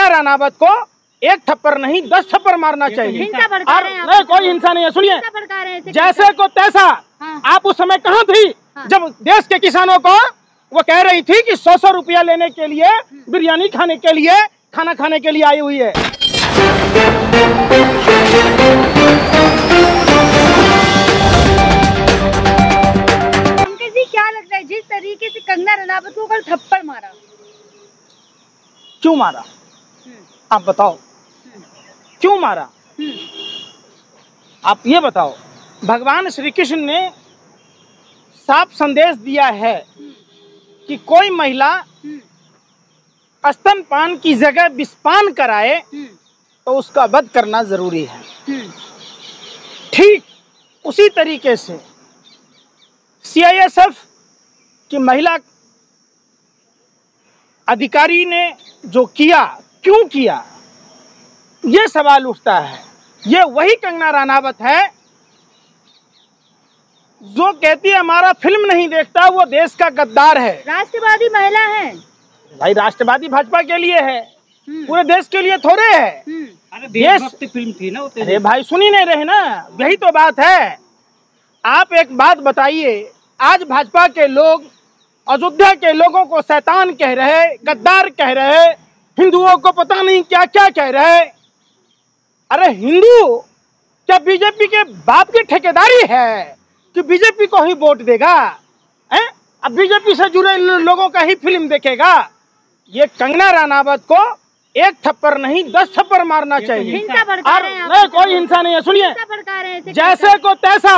रनावत को एक थप्पड़ नहीं 10 थप्पड़ मारना चाहिए। और नहीं, कोई हिंसा नहीं है। सुनिए, जैसे को तैसा। आप उस समय कहाँ थी जब देश के किसानों को वो कह रही थी कि 100 रुपया लेने के लिए, बिरयानी खाने के लिए, खाना खाने के लिए आई हुई है। पंकज जी, क्या लगता है जिस तरीके से कंगना रनावत को कल थप्पड़ मारा, क्यों मारा? आप बताओ क्यों मारा? आप ये बताओ। भगवान श्री कृष्ण ने साफ संदेश दिया है कि कोई महिला स्तनपान की जगह विषपान कराए तो उसका वध करना जरूरी है। ठीक उसी तरीके से सीआईएसएफ की महिला अधिकारी ने जो किया, क्यों किया, ये सवाल उठता है। ये वही कंगना रनावत है जो कहती है हमारा फिल्म नहीं देखता, वो देश का गद्दार है। राष्ट्रवादी महिला है भाई, राष्ट्रवादी भाजपा के लिए है, पूरे देश के लिए थोड़े है। अरे देशभक्ति फिल्म थी ना। अरे भाई, सुन ही नहीं रहे ना, यही तो बात है। आप एक बात बताइए, आज भाजपा के लोग अयोध्या के लोगों को शैतान कह रहे, गद्दार कह रहे, हिंदुओं को पता नहीं क्या क्या कह रहे। अरे हिंदू क्या बीजेपी के बाप की ठेकेदारी है कि बीजेपी को ही वोट देगा? अब बीजेपी से जुड़े लोगों का ही फिल्म देखेगा? ये कंगना रनावत को एक थप्पड़ नहीं 10 थप्पड़ मारना चाहिए। और नहीं, कोई हिंसा नहीं है। सुनिए, जैसे को तैसा।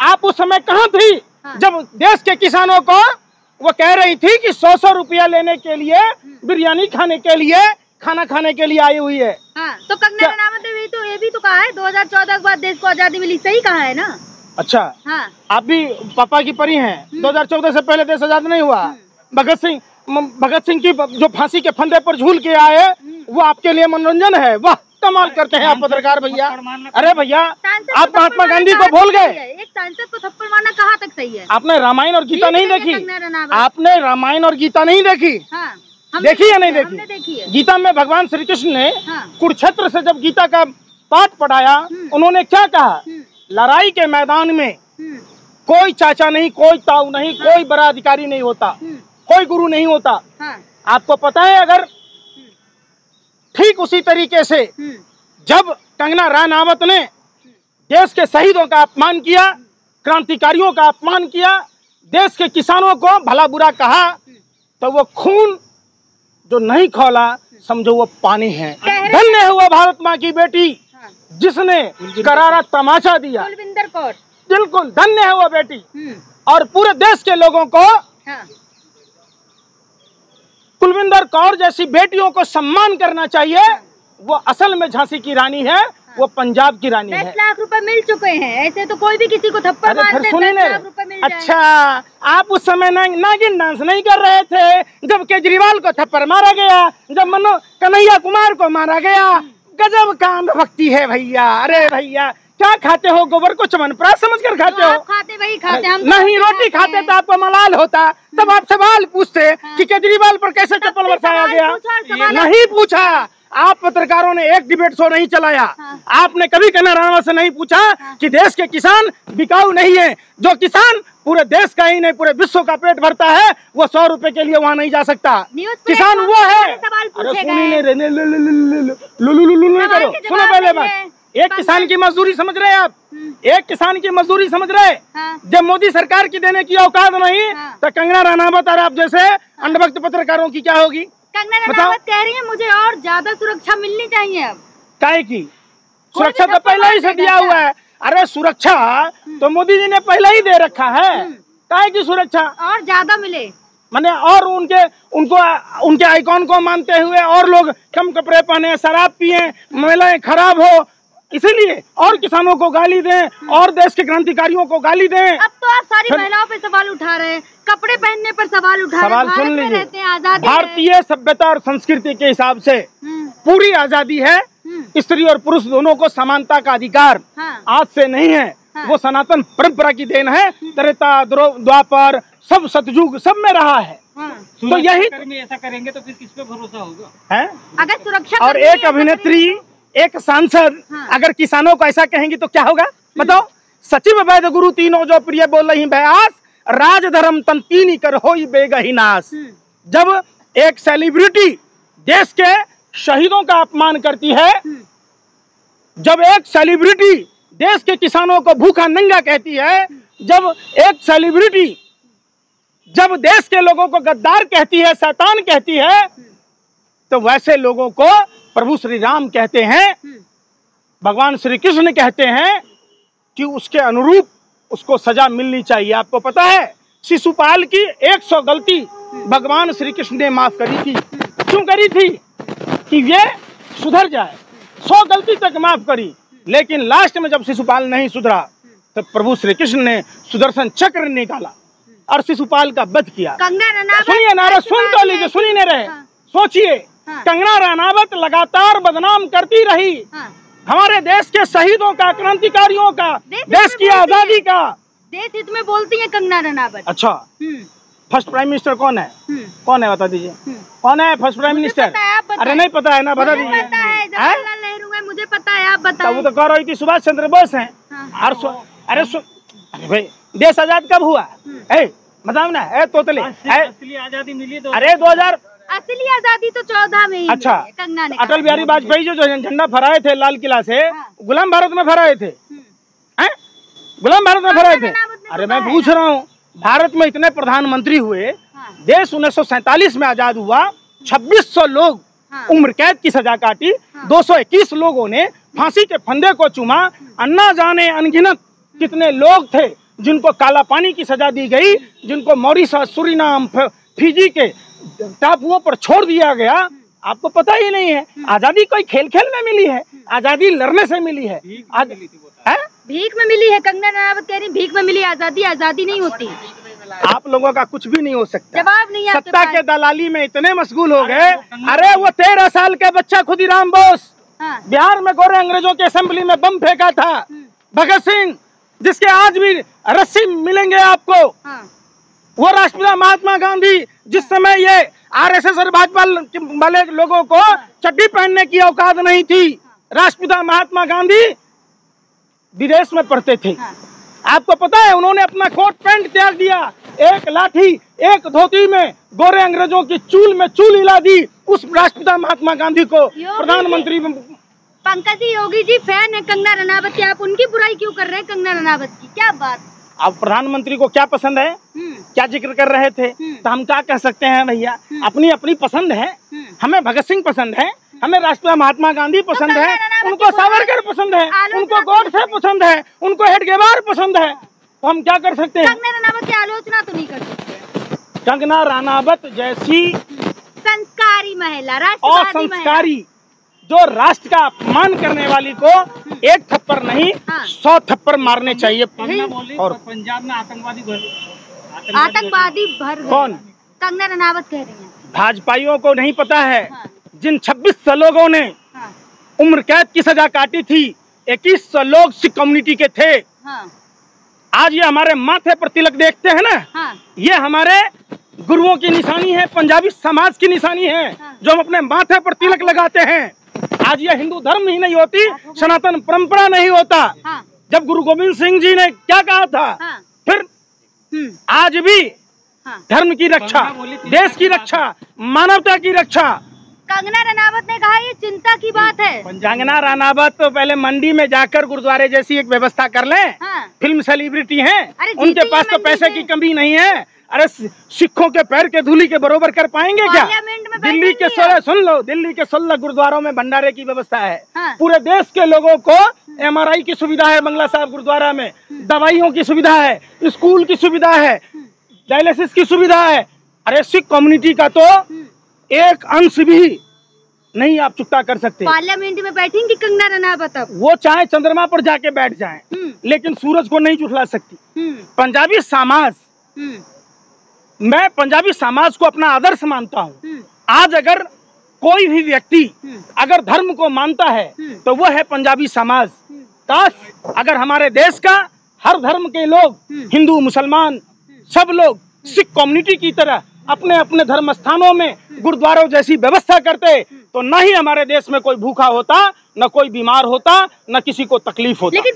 आप उस समय कहाँ थी जब देश के किसानों को वो कह रही थी कि 100 रुपया लेने के लिए, बिरयानी खाने के लिए, खाना खाने के लिए आई हुई है। तो कंगना रनावत ने तो ये भी तो कहा है 2014 के बाद देश को आजादी मिली, सही कहा है ना? अच्छा, आप भी पापा की परी हैं। 2014 से पहले देश आजाद नहीं हुआ। भगत सिंह की जो फांसी के फंदे पर झूल के आए, वो आपके लिए मनोरंजन है? वाह, कमाल करते हैं आप पत्रकार भैया। अरे भैया, आप महात्मा गांधी को भूल गए। एक सांसद को थप्पड़ मारना कहाँ तक सही है? आपने रामायण और गीता नहीं देखी? आपने रामायण और गीता नहीं देखी? देखी या नहीं देखी? गीता में भगवान श्री कृष्ण ने कुरुक्षेत्र से जब गीता का पाठ पढ़ाया, उन्होंने क्या कहा? लड़ाई के मैदान में कोई चाचा नहीं, कोई ताऊ नहीं, कोई बड़ा अधिकारी नहीं होता, कोई गुरु नहीं होता। आपको पता है, अगर ठीक उसी तरीके से जब कंगना रनावत ने देश के शहीदों का अपमान किया, क्रांतिकारियों का अपमान किया, देश के किसानों को भला बुरा कहा, तो वो खून जो नहीं खौला, समझो वो पानी है। धन्य है वो भारत माँ की बेटी जिसने करारा तमाचा दिया। कुलविंदर कौर, बिल्कुल धन्य है वो बेटी। और पूरे देश के लोगों को कुलविंदर कौर जैसी बेटियों को सम्मान करना चाहिए। वो असल में झांसी की रानी है, वो पंजाब की रानी है। 10 लाख रुपए मिल चुके हैं, ऐसे तो कोई भी किसी को थप्पड़ मारते 10 लाख रुपए मिल जाए। अच्छा, आप उस समय नागिन डांस नहीं कर रहे थे जब केजरीवाल को थप्पड़ मारा गया, जब कन्हैया कुमार को मारा गया? गजब काम भक्ति है भैया। अरे भैया, क्या खाते हो? गोबर को च्यवनप्राश समझकर खाते हो? खाते वही खाते हम नहीं, रोटी खाते तो आपको मलाल होता, तब आप सवाल पूछते कि केजरीवाल पर कैसे चप्पल बरसाया गया। नहीं पूछा। आप पत्रकारों ने एक डिबेट शो नहीं चलाया। आपने कभी कंगना रनावत से नहीं पूछा कि देश के किसान बिकाऊ नहीं है। जो किसान पूरे देश का ही नहीं पूरे विश्व का पेट भरता है, वो 100 रुपए के लिए वहाँ नहीं जा सकता। किसान वो है। अरे करो, सुनो पहले बात। एक किसान की मजदूरी समझ रहे हैं आप? एक किसान की मजदूरी समझ रहे? जब मोदी सरकार की देने की औकात नहीं, तो कंगना रनावत और आप जैसे अंधभक्त पत्रकारों की क्या होगी? कंगना रनावत कह रही है मुझे और ज्यादा सुरक्षा मिलनी चाहिए। अब काहे की सुरक्षा तो पहले ही से दिया हुआ है। अरे सुरक्षा तो मोदी जी ने पहले ही दे रखा है। काहे की सुरक्षा और ज्यादा मिले? माने और उनके आइकॉन को मानते हुए और लोग कम कपड़े पहने, शराब पिए, महिलाएं खराब हो, इसीलिए और किसानों को गाली दें और देश के क्रांतिकारियों को गाली दें। अब तो आप सारी महिलाओं पे सवाल उठा रहे हैं, कपड़े पहनने पर सवाल उठा रहे हैं। सवाल सुन लीजिए, आजादी भारतीय सभ्यता और संस्कृति के हिसाब से पूरी आजादी है। स्त्री और पुरुष दोनों को समानता का अधिकार आज से नहीं है, वो सनातन परंपरा की देन है। त्रेता, द्वापर, सब सतयुग सब में रहा है। तो यही में ऐसा करेंगे तो फिर किस पे भरोसा होगा है। अगर सुरक्षा और एक अभिनेत्री, एक सांसद अगर किसानों को ऐसा कहेंगी तो क्या होगा बताओ। सचिव वैद गुरु तीनों जो प्रिय बोल रही बयास, राज धर्म तन तीन कर होई बेगही नाश। जब एक सेलिब्रिटी देश के शहीदों का अपमान करती है, जब एक सेलिब्रिटी देश के किसानों को भूखा नंगा कहती है, जब एक सेलिब्रिटी जब देश के लोगों को गद्दार कहती है, शैतान कहती है, तो वैसे लोगों को प्रभु श्री राम कहते हैं, भगवान श्री कृष्ण कहते हैं कि उसके अनुरूप उसको सजा मिलनी चाहिए। आपको पता है शिशुपाल की 100 गलती भगवान श्री कृष्ण ने माफ करी थी। क्यों करी थी? कि ये सुधर जाए। 100 गलती तक माफ करी, लेकिन लास्ट में जब शिशुपाल नहीं सुधरा तो प्रभु श्री कृष्ण ने सुदर्शन चक्र निकाला और शिशुपाल का वध किया। सुनिए नारा, सुन तो लीजिए, सुनी नहीं रहे। सोचिए, कंगना रनावत लगातार बदनाम करती रही हमारे देश के शहीदों का, क्रांतिकारियों का, देश की आजादी का। देश हित में बोलती है कंगना रनावत। अच्छा, फर्स्ट प्राइम मिनिस्टर कौन है? कौन है बता दीजिए, कौन है फर्स्ट प्राइम मिनिस्टर? अरे नहीं पता है ना, बता दीजिए। जवाहरलाल नेहरू है, मुझे पता है, आप बताओ। वो तो कह रही थी सुभाष चंद्र बोस है। अरे भाई, देश आजाद कब हुआ? बताओ ना। तोतले असली आजादी मिली तो अरे 2000 असली आजादी तो 14 में ही। अच्छा, कंगना ने अटल बिहारी वाजपेयी जो झंडा फहराए थे लाल किला से, गुलाम भारत में फहराए थे। गुलाम भारत में फहराए थे। अरे मैं पूछ रहा हूँ, भारत में इतने प्रधानमंत्री हुए, देश 1947 में आजाद हुआ, 2600 लोग उम्र कैद की सजा काटी, 221 लोगों ने फांसी के फंदे को चूमा, अन्ना जाने अनगिनत कितने लोग थे जिनको काला पानी की सजा दी गई, जिनको मॉरिशस, सुरीनाम, फिजी के टापुओं पर छोड़ दिया गया। आपको पता ही नहीं है आजादी कोई खेल खेल में मिली है, आजादी लड़ने से मिली है। भीख में मिली है। कंगना रनावत कह रही भीख में मिली आजादी, आजादी नहीं होती। आप लोगों का कुछ भी नहीं हो सकता। जवाब नहीं है। सत्ता के दलाली में इतने मशगूल हो गए। अरे वो 13 साल के बच्चा खुदीराम बोस, बिहार में गोरे अंग्रेजों की असेंबली में बम फेंका था। भगत सिंह, जिसके आज भी रस्सी मिलेंगे आपको, वो राष्ट्रपिता महात्मा गांधी, जिस समय ये आरएसएस और भाजपा वाले लोगों को चड्डी पहनने की औकात नहीं थी, राष्ट्रपिता महात्मा गांधी विदेश में पढ़ते थे। आपको पता है उन्होंने अपना कोट पैंट त्याग दिया, एक लाठी एक धोती में गोरे अंग्रेजों की चूल में चूल हिला दी उस राष्ट्रपिता महात्मा गांधी को प्रधानमंत्री। पंकज जी, योगी जी फैन है कंगना रनावत के, आप उनकी बुराई क्यों कर रहे हैं? कंगना रनावत की क्या बात? अब प्रधानमंत्री को क्या पसंद है, क्या जिक्र कर रहे थे, तो हम क्या कह सकते हैं भैया, अपनी अपनी पसंद है। हमें भगत सिंह पसंद है, हमें राष्ट्रपिता महात्मा गांधी पसंद है, उनको सावरकर पसंद है, उनको गोडसे पसंद है, उनको हेडगेवार पसंद है, तो हम क्या कर सकते हैं? कंगना रनावत की आलोचना तो नहीं कर सकते। कंगना रनावत जैसी संस्कारी महिला, और संस्कारी जो राष्ट्र का अपमान करने वाली को एक थप्पड़ नहीं 100 थप्पड़ मारने चाहिए। और पंजाब में आतंकवादी भर कौन? कंगना रनावत कह रही है। भाजपाइयों को नहीं पता है जिन 2600 लोगों ने उम्र कैद की सजा काटी थी, 2100 लोग सिख कम्युनिटी के थे। आज ये हमारे माथे पर तिलक देखते हैं ना, ये हमारे गुरुओं की निशानी है, पंजाबी समाज की निशानी है, जो हम अपने माथे पर तिलक लगाते हैं। आज ये हिंदू धर्म ही नहीं होती, सनातन परंपरा नहीं होता। जब गुरु गोविंद सिंह जी ने क्या कहा था, फिर आज भी धर्म की रक्षा, देश की रक्षा, मानवता की रक्षा। कंगना रनावत ने कहा ये चिंता की बात है। कंगना रनावत तो पहले मंडी में जाकर गुरुद्वारे जैसी एक व्यवस्था कर लें। फिल्म सेलिब्रिटी हैं, उनके पास तो पैसे की कमी नहीं है। अरे सिखों के पैर के धूली के बरोबर कर पाएंगे क्या? दिल्ली के 16 सुन लो, दिल्ली के 16 गुरुद्वारों में भंडारे की व्यवस्था है। पूरे देश के लोगों को MRI की सुविधा है, बंगला साहब गुरुद्वारा में दवाइयों की सुविधा है, स्कूल की सुविधा है, डायलिसिस की सुविधा है। अरे सिख कम्युनिटी का तो एक अंश भी नहीं आप चुकता कर सकते। पार्लियामेंट में बैठेंगी कंगना रनावत, वो चाहे चंद्रमा पर जाके बैठ जाएं, लेकिन सूरज को नहीं झुठला सकती। पंजाबी समाज, मैं पंजाबी समाज को अपना आदर्श मानता हूँ। आज अगर कोई भी व्यक्ति अगर धर्म को मानता है तो वो है पंजाबी समाज। काश अगर हमारे देश का हर धर्म के लोग, हिंदू मुसलमान सब लोग सिख कम्युनिटी की तरह अपने अपने धर्म स्थानों में गुरुद्वारों जैसी व्यवस्था करते तो न ही हमारे देश में कोई भूखा होता, न कोई बीमार होता, न किसी को तकलीफ होता।